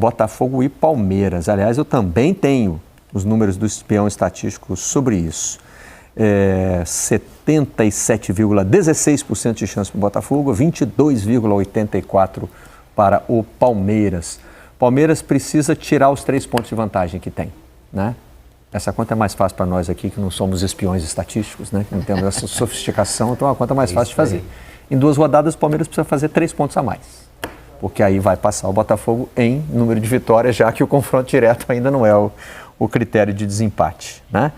Botafogo e Palmeiras. Aliás, eu também tenho os números do espião estatístico sobre isso. 77,16% de chance para o Botafogo, 22,84% para o Palmeiras. Palmeiras precisa tirar os 3 pontos de vantagem que tem, né? Essa conta é mais fácil para nós aqui, que não somos espiões estatísticos, né? Que não temos essa sofisticação, então é uma conta mais fácil de fazer. Em 2 rodadas, o Palmeiras precisa fazer 3 pontos a mais, porque aí vai passar o Botafogo em número de vitórias, já que o confronto direto ainda não é o critério de desempate, né?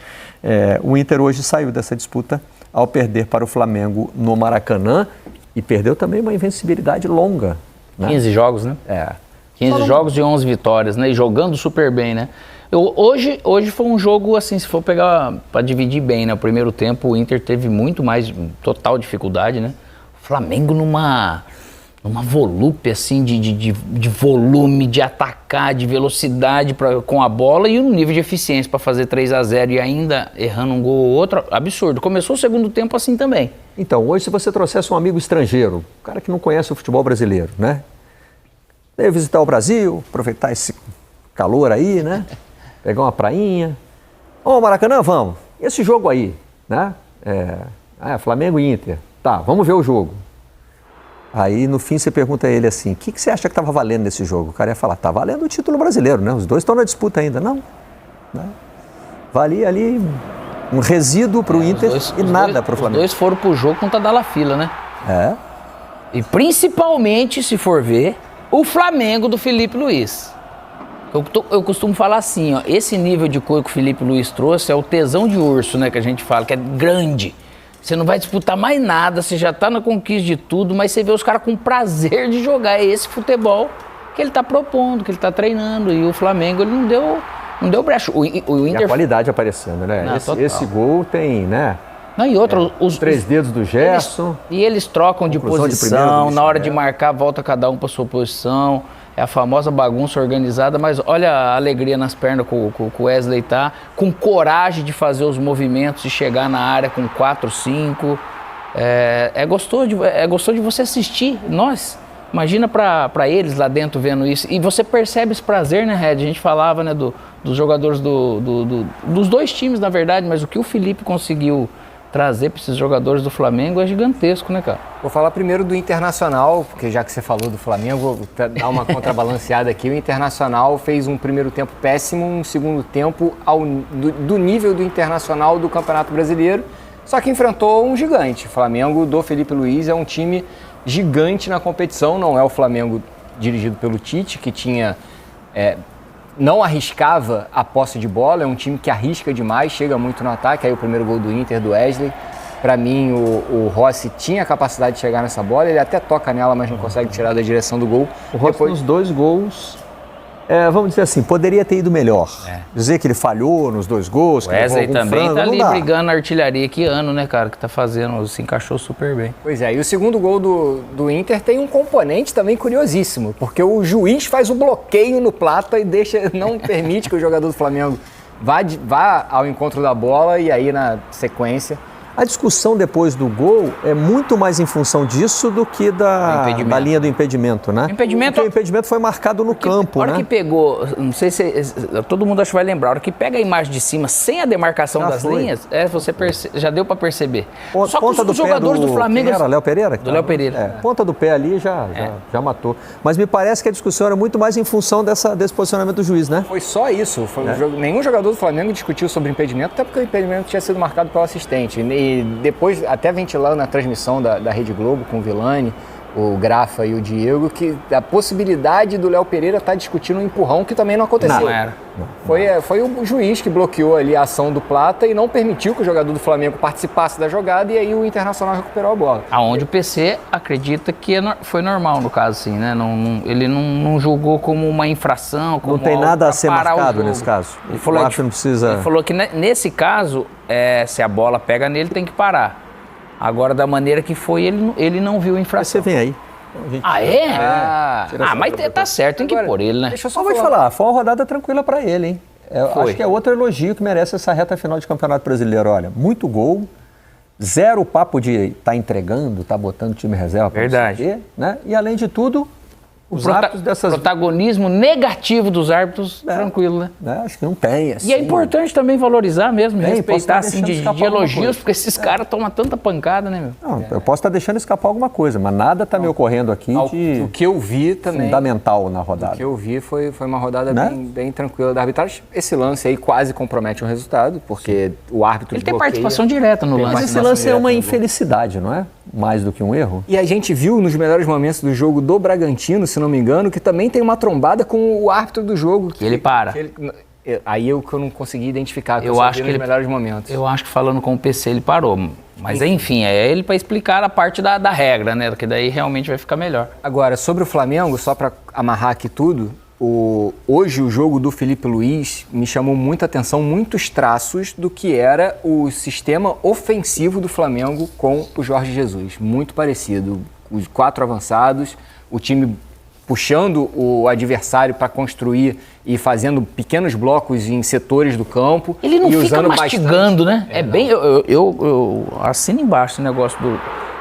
O Inter hoje saiu dessa disputa ao perder para o Flamengo no Maracanã e perdeu também uma invencibilidade longa, né? 15 jogos, né? 15 jogos e 11 vitórias, né? E jogando super bem, né? Hoje foi um jogo, assim, se for pegar para dividir bem, né? O primeiro tempo o Inter teve muito mais, total dificuldade, né? O Flamengo numa volúpia, assim, de volume, de atacar, de velocidade com a bola e um nível de eficiência para fazer 3-0 e ainda errando um gol ou outro, absurdo. Começou o segundo tempo assim também. Então, hoje se você trouxesse um amigo estrangeiro, um cara que não conhece o futebol brasileiro, né? Veio visitar o Brasil, aproveitar esse calor aí, né? Pegar uma prainha. Maracanã, vamos. Esse jogo aí, né? Flamengo e Inter. Tá, vamos ver o jogo. Aí, no fim, você pergunta a ele assim, o que você acha que estava valendo nesse jogo? O cara ia falar, tá valendo o título brasileiro, né? Os dois estão na disputa ainda. Não, né? Valia ali um resíduo para o Inter e nada para o Flamengo. Os dois foram pro jogo contra a Dalafila, né? E principalmente, se for ver, o Flamengo do Felipe Luiz. Eu costumo falar assim, ó, esse nível de cor que o Felipe Luiz trouxe é o tesão de urso, né? Que a gente fala, que é grande. Você não vai disputar mais nada, você já tá na conquista de tudo, mas você vê os caras com prazer de jogar. É esse futebol que ele tá propondo, que ele tá treinando. E o Flamengo, ele não deu brecha. O Inter... E a qualidade aparecendo, né? Esse gol tem, né? Não, e outra, os 3 dedos do Gerson. Eles trocam de posição, na hora de marcar, volta cada um para sua posição. É a famosa bagunça organizada, mas olha a alegria nas pernas que o Wesley tá, com coragem de fazer os movimentos, de chegar na área com 4, 5. É gostoso de você assistir. Nós, imagina para eles lá dentro vendo isso. E você percebe esse prazer, né, Red? A gente falava, né, dos jogadores dos 2 times, na verdade, mas o que o Felipe conseguiu trazer para esses jogadores do Flamengo é gigantesco, né, cara? Vou falar primeiro do Internacional, porque já que você falou do Flamengo, para dar uma contrabalanceada aqui, o Internacional fez um primeiro tempo péssimo, um segundo tempo do nível do Internacional do Campeonato Brasileiro, só que enfrentou um gigante. O Flamengo do Felipe Luiz é um time gigante na competição, não é o Flamengo dirigido pelo Tite, que tinha... não arriscava a posse de bola, é um time que arrisca demais, chega muito no ataque. Aí o primeiro gol do Inter, do Wesley, para mim o Rossi tinha a capacidade de chegar nessa bola, ele até toca nela, mas não consegue tirar da direção do gol. O Rossi nos 2 gols, vamos dizer assim, poderia ter ido melhor. Dizer que ele falhou nos 2 gols, o Wesley também tá ali brigando na artilharia, que ano, né, cara, que tá fazendo, se encaixou super bem. Pois é, e o segundo gol do Inter tem um componente também curiosíssimo, porque o juiz faz o bloqueio no Plata e não permite que o jogador do Flamengo vá ao encontro da bola, e aí na sequência... A discussão depois do gol é muito mais em função disso do que da linha do impedimento, né? Porque o impedimento foi marcado no campo, né? A hora que pegou, não sei se todo mundo acho que vai lembrar, a hora que pega a imagem de cima sem a demarcação das linhas, já deu para perceber. Só que os jogadores do Flamengo... Era Léo Pereira? Do Léo Pereira. Ponta do pé ali já matou. Mas me parece que a discussão era muito mais em função desse posicionamento do juiz, né? Foi só isso. Nenhum jogador do Flamengo discutiu sobre impedimento, até porque o impedimento tinha sido marcado pelo assistente. E depois, até ventilando na transmissão da Rede Globo com o Vilani, o Grafa e o Diego, que a possibilidade do Léo Pereira estar discutindo um empurrão que também não aconteceu. Não era. Foi o juiz que bloqueou ali a ação do Plata e não permitiu que o jogador do Flamengo participasse da jogada, e aí o Internacional recuperou a bola. Aonde o PC acredita que foi normal no caso, assim, né? Ele não julgou como uma infração, como não tem nada a ser marcado nesse caso. Ele falou que nesse caso, se a bola pega nele, tem que parar. Agora, da maneira que foi, ele não viu a infração. Você vem aí. Mas tá certo, tem que pôr ele, né? Deixa eu só vou te falar, foi uma rodada tranquila para ele, hein? Acho que é outro elogio que merece essa reta final de Campeonato Brasileiro. Olha, muito gol, 0 papo de tá entregando, tá botando time reserva para verdade, né? E além de tudo, protagonismo negativo dos árbitros, tranquilo, né? Acho que não tem, assim. E é importante também valorizar mesmo, respeitar, assim, de elogios, porque esses caras tomam tanta pancada, né, meu? Não, eu posso estar deixando escapar alguma coisa, mas nada está me ocorrendo aqui O que eu vi também... fundamental na rodada. O que eu vi foi uma rodada bem tranquila da arbitragem. Esse lance aí quase compromete o resultado, porque o árbitro Ele tem participação direta no lance. Mas esse lance é uma infelicidade, não é? Mais do que um erro. E a gente viu nos melhores momentos do jogo do Bragantino, se não me engano, que também tem uma trombada com o árbitro do jogo. Que ele para. Aí é o que eu não consegui identificar, que eu acho que nos melhores momentos. Eu acho que falando com o PC ele parou. Mas enfim, é ele para explicar a parte da regra, né? Que daí realmente vai ficar melhor. Agora, sobre o Flamengo, só para amarrar aqui tudo, hoje o jogo do Felipe Luiz me chamou muita atenção, muitos traços do que era o sistema ofensivo do Flamengo com o Jorge Jesus. Muito parecido. Os 4 avançados, o time puxando o adversário para construir e fazendo pequenos blocos em setores do campo. Ele não e fica usando mastigando, bastante, né? Bem, eu assino embaixo esse negócio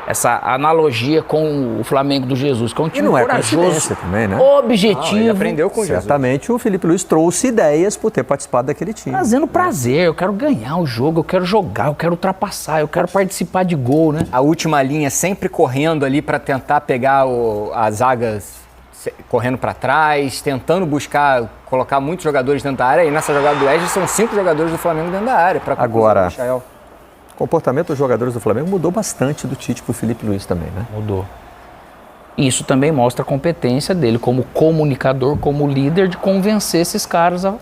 essa analogia com o Flamengo do Jesus, que é um time corajoso, também, né? objetivo. Ele aprendeu com Jesus. Certamente o Felipe Luiz trouxe ideias por ter participado daquele time. Trazendo prazer, eu quero ganhar o jogo, eu quero jogar, eu quero ultrapassar, eu quero participar de gol, né? A última linha sempre correndo ali para tentar pegar as zagas correndo para trás, tentando colocar muitos jogadores dentro da área. E nessa jogada do Wesley são 5 jogadores do Flamengo dentro da área. Agora, o comportamento dos jogadores do Flamengo mudou bastante do Tite para o Felipe Luiz também, né? Mudou. Isso também mostra a competência dele como comunicador, como líder, de convencer esses caras a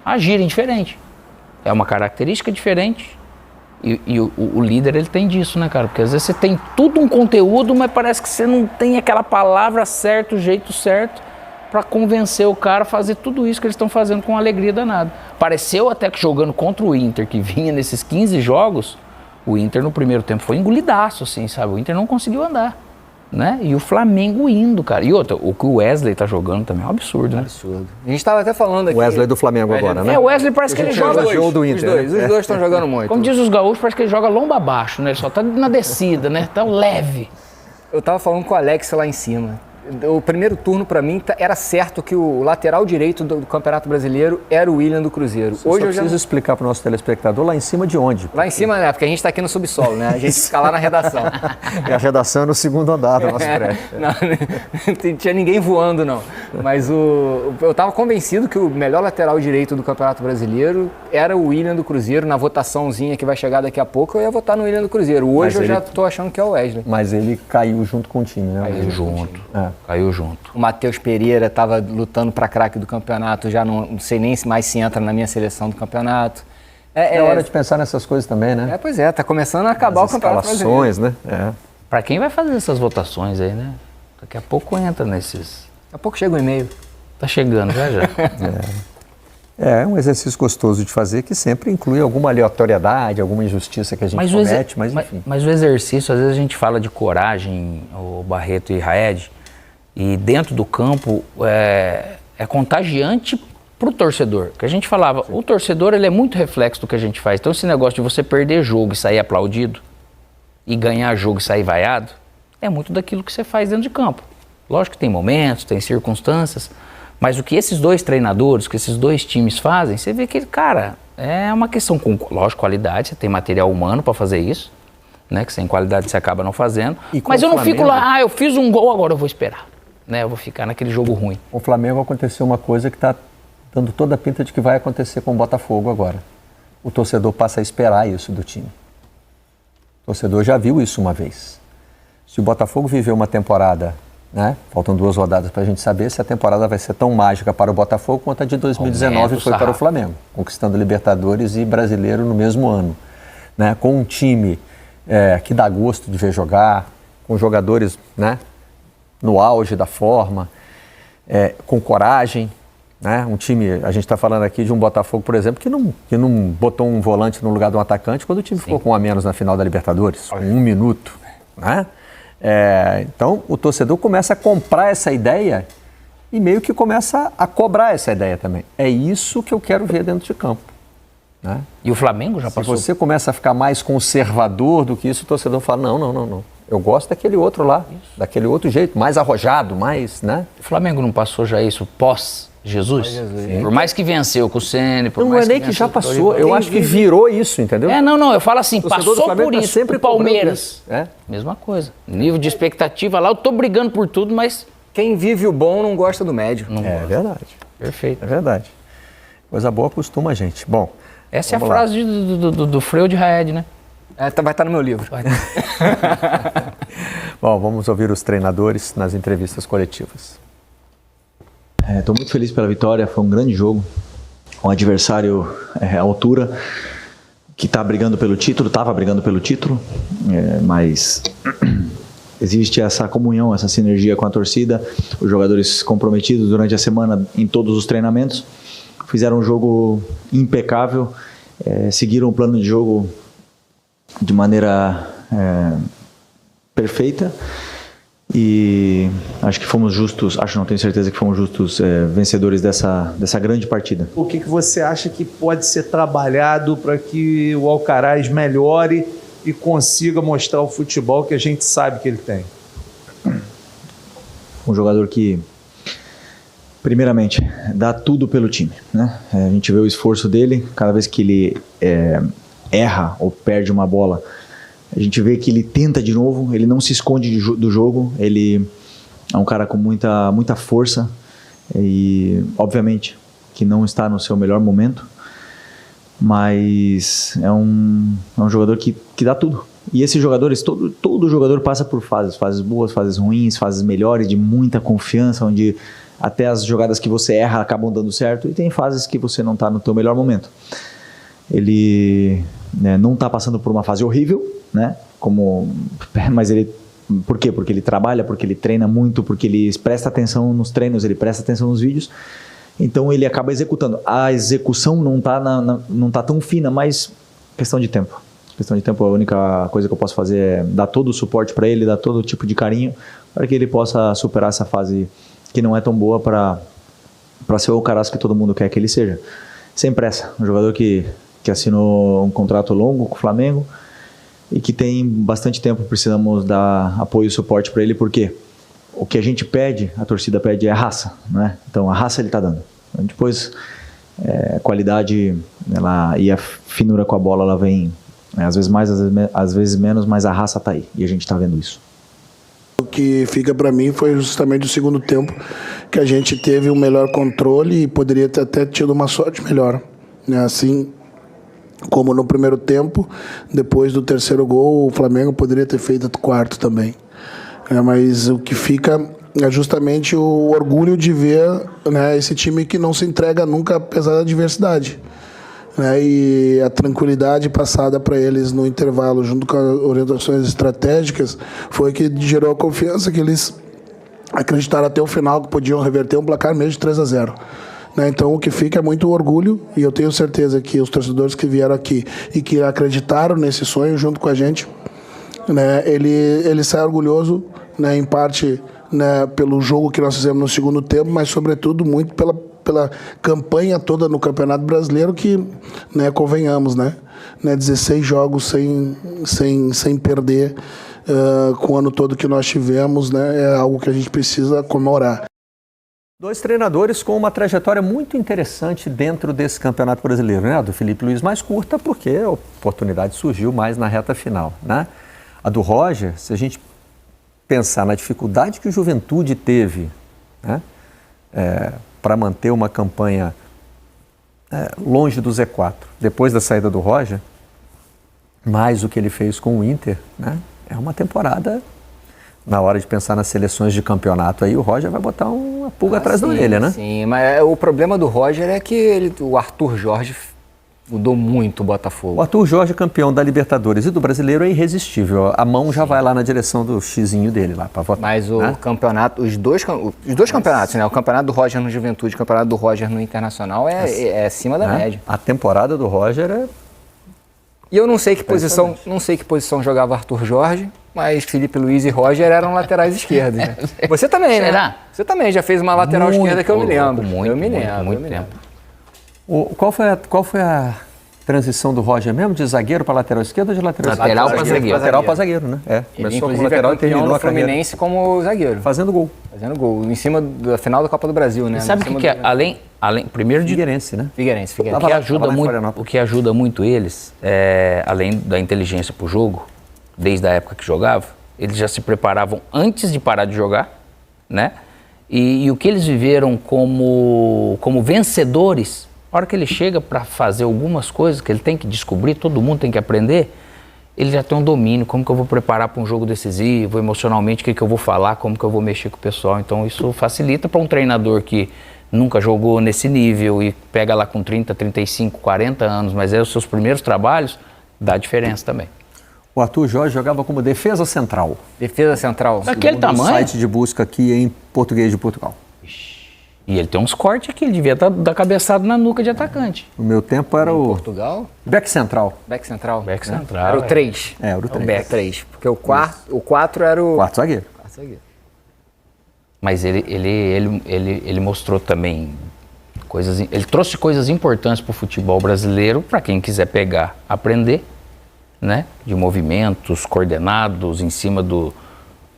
agirem diferente. É uma característica diferente. E o líder, ele tem disso, né, cara? Porque às vezes você tem tudo um conteúdo, mas parece que você não tem aquela palavra certa, o jeito certo para convencer o cara a fazer tudo isso que eles estão fazendo com alegria danada. Pareceu até que jogando contra o Inter, que vinha nesses 15 jogos, o Inter no primeiro tempo foi engolidaço, assim, sabe? O Inter não conseguiu andar, né? E o Flamengo indo, cara. E outra, o que o Wesley tá jogando também é um absurdo, né? Absurdo. A gente tava até falando aqui... O Wesley do Flamengo agora, né? O Wesley parece que ele joga... Os dois estão jogando muito. Como diz os gaúchos, parece que ele joga lomba abaixo, né? Ele só tá na descida, né? Tá leve. Eu tava falando com o Alex lá em cima. O primeiro turno, para mim, era certo que o lateral direito do Campeonato Brasileiro era o William do Cruzeiro. Hoje eu preciso explicar para o nosso telespectador lá em cima de onde? Lá em cima, né? Porque a gente está aqui no subsolo, né? A gente fica lá na redação. E a redação é no segundo andar do nosso prédio. Não tinha ninguém voando, não. Mas eu estava convencido que o melhor lateral direito do Campeonato Brasileiro era o William do Cruzeiro. Na votaçãozinha que vai chegar daqui a pouco, eu ia votar no William do Cruzeiro. Hoje já estou achando que é o Wesley. Mas ele caiu junto com o time, né? Caiu junto. Caiu junto. O Matheus Pereira estava lutando para craque do campeonato, já não sei nem mais se entra na minha seleção do campeonato. É hora de pensar nessas coisas também, né? Pois é, tá começando a acabar o campeonato brasileiro. Né? Para quem vai fazer essas votações aí, né? Daqui a pouco entra nesses... Daqui a pouco chega o e-mail. Tá chegando, já. É um exercício gostoso de fazer que sempre inclui alguma aleatoriedade, alguma injustiça que a gente comete, mas enfim. Mas o exercício, às vezes a gente fala de coragem, o Barreto e Raed, e dentro do campo é contagiante para o torcedor. Que a gente falava, o torcedor ele é muito reflexo do que a gente faz. Então esse negócio de você perder jogo e sair aplaudido, e ganhar jogo e sair vaiado, é muito daquilo que você faz dentro de campo. Lógico que tem momentos, tem circunstâncias, mas o que esses dois treinadores, o que esses dois times fazem, você vê que, cara, é uma questão com, lógico, qualidade, você tem material humano para fazer isso, né? Que sem qualidade você acaba não fazendo. Mas eu não fico lá, eu fiz um gol, agora eu vou esperar, né? Eu vou ficar naquele jogo ruim. Com o Flamengo aconteceu uma coisa que está dando toda a pinta de que vai acontecer com o Botafogo agora. O torcedor passa a esperar isso do time. O torcedor já viu isso uma vez. Se o Botafogo viveu uma temporada, né? Faltam 2 rodadas para a gente saber se a temporada vai ser tão mágica para o Botafogo quanto a de 2019 foi para o Flamengo, conquistando Libertadores e Brasileiro no mesmo ano, né? Com um time que dá gosto de ver jogar, com jogadores, né? No auge da forma, com coragem, né? Um time, a gente está falando aqui de um Botafogo, por exemplo, que não botou um volante no lugar de um atacante quando o time ficou com 1 a menos na final da Libertadores, com 1 minuto, né? Então o torcedor começa a comprar essa ideia e meio que começa a cobrar essa ideia também. É isso que eu quero ver dentro de campo. né? E o Flamengo já passou. Se você começa a ficar mais conservador do que isso, o torcedor fala, não. Eu gosto daquele outro lá, daquele outro jeito, mais arrojado, mais, né? O Flamengo não passou já isso pós-Jesus? Por mais que venceu com o Ceni, por não mais é nem que já passou, eu acho que virou isso, entendeu? Não, eu falo assim, passou por tá isso, sempre o Palmeiras. Isso. É. Mesma coisa. Nível de expectativa lá, eu tô brigando por tudo, mas... Quem vive o bom não gosta do médio. Verdade. Perfeito. É verdade. Coisa boa acostuma a gente. Bom, essa é a frase do Freud Raed, né? Vai estar no meu livro. Bom, vamos ouvir os treinadores nas entrevistas coletivas. Estou muito feliz pela vitória, foi um grande jogo. Um adversário à altura, que está brigando pelo título, estava brigando pelo título, mas existe essa comunhão, essa sinergia com a torcida, os jogadores comprometidos durante a semana em todos os treinamentos, fizeram um jogo impecável, seguiram o plano de jogo de maneira perfeita e acho que fomos justos, não tenho certeza que fomos justos vencedores dessa grande partida. O que você acha que pode ser trabalhado para que o Alcaraz melhore e consiga mostrar o futebol que a gente sabe que ele tem? Um jogador que, primeiramente, dá tudo pelo time, né? A gente vê o esforço dele, cada vez que ele erra ou perde uma bola, a gente vê que ele tenta de novo, ele não se esconde do jogo, ele é um cara com muita força e, obviamente, que não está no seu melhor momento, mas é um jogador que dá tudo. E esses jogadores, todo jogador passa por fases boas, fases ruins, fases melhores, de muita confiança, onde até as jogadas que você erra acabam dando certo, e tem fases que você não está no teu melhor momento. Ele não está passando por uma fase horrível, né? Mas ele... Por quê? Porque ele trabalha, porque ele treina muito, porque ele presta atenção nos treinos, ele presta atenção nos vídeos, então ele acaba executando. A execução não está tão fina, mas questão de tempo. A única coisa que eu posso fazer é dar todo o suporte para ele, dar todo tipo de carinho, para que ele possa superar essa fase que não é tão boa para ser o Alcaraz que todo mundo quer que ele seja. Sem pressa, um jogador que assinou um contrato longo com o Flamengo e que tem bastante tempo, precisamos dar apoio e suporte para ele, porque o que a gente pede, a torcida pede é raça, né? Então a raça ele está dando. Depois a qualidade e a finura com a bola, ela vem às vezes mais, às vezes menos, mas a raça está aí e a gente está vendo isso. O que fica para mim foi justamente o segundo tempo, que a gente teve um melhor controle e poderia ter até tido uma sorte melhor, né? Assim como no primeiro tempo, depois do terceiro gol, o Flamengo poderia ter feito o quarto também. Mas o que fica é justamente o orgulho de ver, né, esse time que não se entrega nunca apesar da adversidade. E a tranquilidade passada para eles no intervalo, junto com as orientações estratégicas, foi que gerou a confiança que eles acreditaram até o final que podiam reverter um placar mesmo de 3-0. Então o que fica é muito orgulho, e eu tenho certeza que os torcedores que vieram aqui e que acreditaram nesse sonho junto com a gente, ele sai orgulhoso, em parte, pelo jogo que nós fizemos no segundo tempo, mas sobretudo muito pela campanha toda no Campeonato Brasileiro, que, convenhamos, 16 jogos sem perder, com o ano todo que nós tivemos, é algo que a gente precisa comemorar. Dois treinadores com uma trajetória muito interessante dentro desse Campeonato Brasileiro, né? A do Felipe Luiz mais curta, porque a oportunidade surgiu mais na reta final, né? A do Roger, se a gente pensar na dificuldade que o Juventude teve, né? Para manter uma campanha longe do Z4, depois da saída do Roger, mais o que ele fez com o Inter, né? É uma temporada... Na hora de pensar nas seleções de campeonato, aí o Roger vai botar uma pulga atrás da orelha, né? Sim, mas o problema do Roger é que o Arthur Jorge mudou muito o Botafogo. O Arthur Jorge, campeão da Libertadores e do Brasileiro, é irresistível. A mão já vai lá na direção do xizinho dele lá para votar. Mas o campeonato, os dois campeonatos, né? O campeonato do Roger no Juventude, o campeonato do Roger no Internacional é acima da média. A temporada do Roger é... E eu não sei que posição jogava Arthur Jorge, mas Felipe Luiz e Roger eram laterais esquerdos. Né? Você também, né? Será? Você também já fez uma lateral esquerda que eu me lembro. Muito tempo. Qual foi a transição do Roger mesmo, de zagueiro para lateral esquerdo ou de lateral esquerdo? Lateral para zagueiro. Lateral para zagueiro, né? Ele, Começou como inclusive, lateral e terminou no a carreira Fluminense como zagueiro. fazendo gol. Fazendo gol. Em cima da final da Copa do Brasil, né? E sabe o que é? Além, primeiro de Figueirense, né? Figueirense. O que ajuda muito eles, além da inteligência pro jogo, desde a época que jogava, eles já se preparavam antes de parar de jogar, né? E o que eles viveram como vencedores, a hora que ele chega para fazer algumas coisas que ele tem que descobrir, todo mundo tem que aprender, ele já tem um domínio, como que eu vou preparar para um jogo decisivo, emocionalmente, o que eu vou falar, como que eu vou mexer com o pessoal. Então isso facilita para um treinador que nunca jogou nesse nível e pega lá com 30, 35, 40 anos, mas os seus primeiros trabalhos, dá diferença também. O Arthur Jorge jogava como defesa central. Defesa central. Daquele tamanho? Site de busca aqui em português de Portugal. E ele tem uns cortes aqui, ele devia dar cabeçada na nuca de atacante. No meu tempo era o Portugal? back central. Back central. Back central. Era o 3. Era o 3. Back 3. Porque o 4 era o... Quarto zagueiro. Quarto zagueiro. Mas ele mostrou também coisas... Ele trouxe coisas importantes para o futebol brasileiro, para quem quiser pegar, aprender, né? De movimentos coordenados em cima do...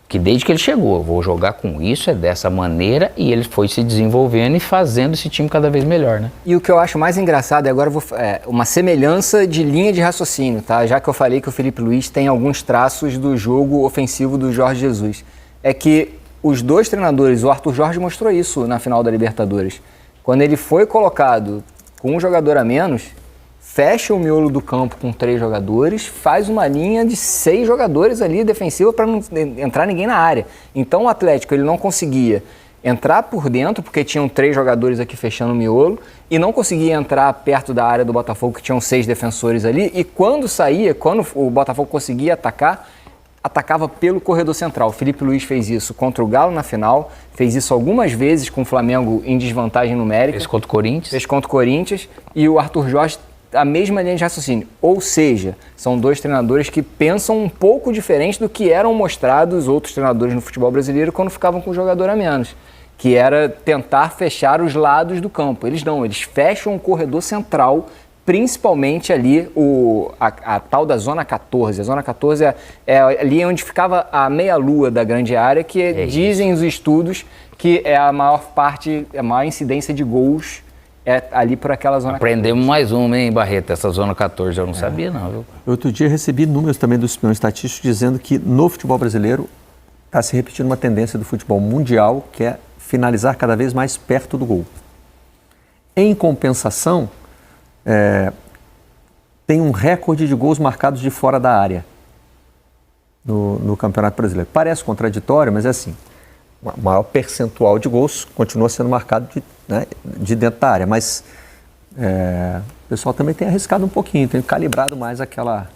Que desde que ele chegou, eu vou jogar com isso, é dessa maneira, e ele foi se desenvolvendo e fazendo esse time cada vez melhor, né? E o que eu acho mais engraçado, e agora eu vou uma semelhança de linha de raciocínio, tá? Já que eu falei que o Felipe Luiz tem alguns traços do jogo ofensivo do Jorge Jesus, é que os dois treinadores, o Arthur Jorge mostrou isso na final da Libertadores. Quando ele foi colocado com um jogador a menos, fecha o miolo do campo com 3 jogadores, faz uma linha de 6 jogadores ali defensiva para não entrar ninguém na área. Então o Atlético ele não conseguia entrar por dentro, porque tinham 3 jogadores aqui fechando o miolo, e não conseguia entrar perto da área do Botafogo, que tinham 6 defensores ali, e quando saía, quando o Botafogo conseguia atacar, atacava pelo corredor central. O Felipe Luiz fez isso contra o Galo na final, fez isso algumas vezes com o Flamengo em desvantagem numérica. Fez contra o Corinthians. Fez contra o Corinthians, e o Arthur Jorge a mesma linha de raciocínio. Ou seja, são dois treinadores que pensam um pouco diferente do que eram mostrados outros treinadores no futebol brasileiro quando ficavam com o jogador a menos, que era tentar fechar os lados do campo. Eles não, eles fecham o corredor central, principalmente ali a tal da Zona 14. A Zona 14 é ali onde ficava a meia-lua da grande área, que dizem os estudos que é a maior incidência de gols ali por aquela zona. Aprendemos mais uma, hein, Barreto? Essa zona 14 eu não sabia, não, viu? Outro dia recebi números também dos espiões estatísticos dizendo que no futebol brasileiro está se repetindo uma tendência do futebol mundial, que é finalizar cada vez mais perto do gol. Em compensação, tem um recorde de gols marcados de fora da área no Campeonato Brasileiro. Parece contraditório, mas é assim. O maior percentual de gols continua sendo marcado de dentro da área, mas o pessoal também tem arriscado um pouquinho, tem calibrado mais aquela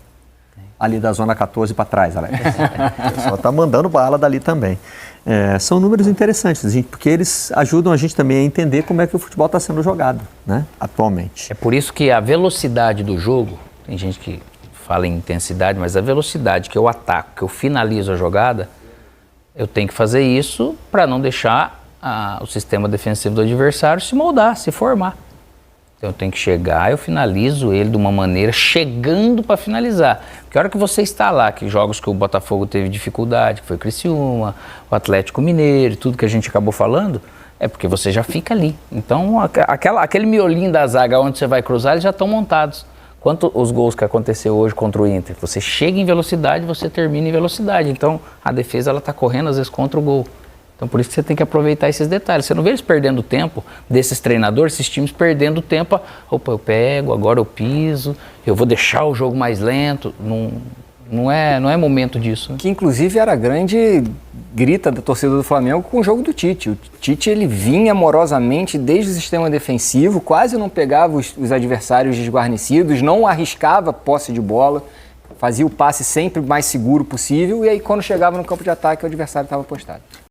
ali da zona 14 para trás, Alex. O pessoal está mandando bala dali também. São números interessantes, porque eles ajudam a gente também a entender como é que o futebol está sendo jogado, né, atualmente. É por isso que a velocidade do jogo, tem gente que fala em intensidade, mas a velocidade que eu ataco, que eu finalizo a jogada, eu tenho que fazer isso para não deixar o sistema defensivo do adversário se moldar, se formar. Então eu tenho que chegar, eu finalizo ele de uma maneira chegando para finalizar. Porque a hora que você está lá, que jogos que o Botafogo teve dificuldade, que foi Criciúma, o Atlético Mineiro, tudo que a gente acabou falando, é porque você já fica ali. Então aquele miolinho da zaga onde você vai cruzar, eles já estão montados. Quanto os gols que aconteceu hoje contra o Inter, você chega em velocidade, você termina em velocidade. Então, a defesa ela está correndo, às vezes, contra o gol. Então, por isso que você tem que aproveitar esses detalhes. Você não vê eles perdendo tempo, desses treinadores, esses times perdendo tempo. Opa, eu pego, agora eu piso, eu vou deixar o jogo mais lento. Não é momento disso. Né? Que, inclusive, era a grande grita da torcida do Flamengo com o jogo do Tite. O Tite, ele vinha amorosamente desde o sistema defensivo, quase não pegava os adversários desguarnecidos, não arriscava posse de bola, fazia o passe sempre mais seguro possível, e aí quando chegava no campo de ataque o adversário estava postado.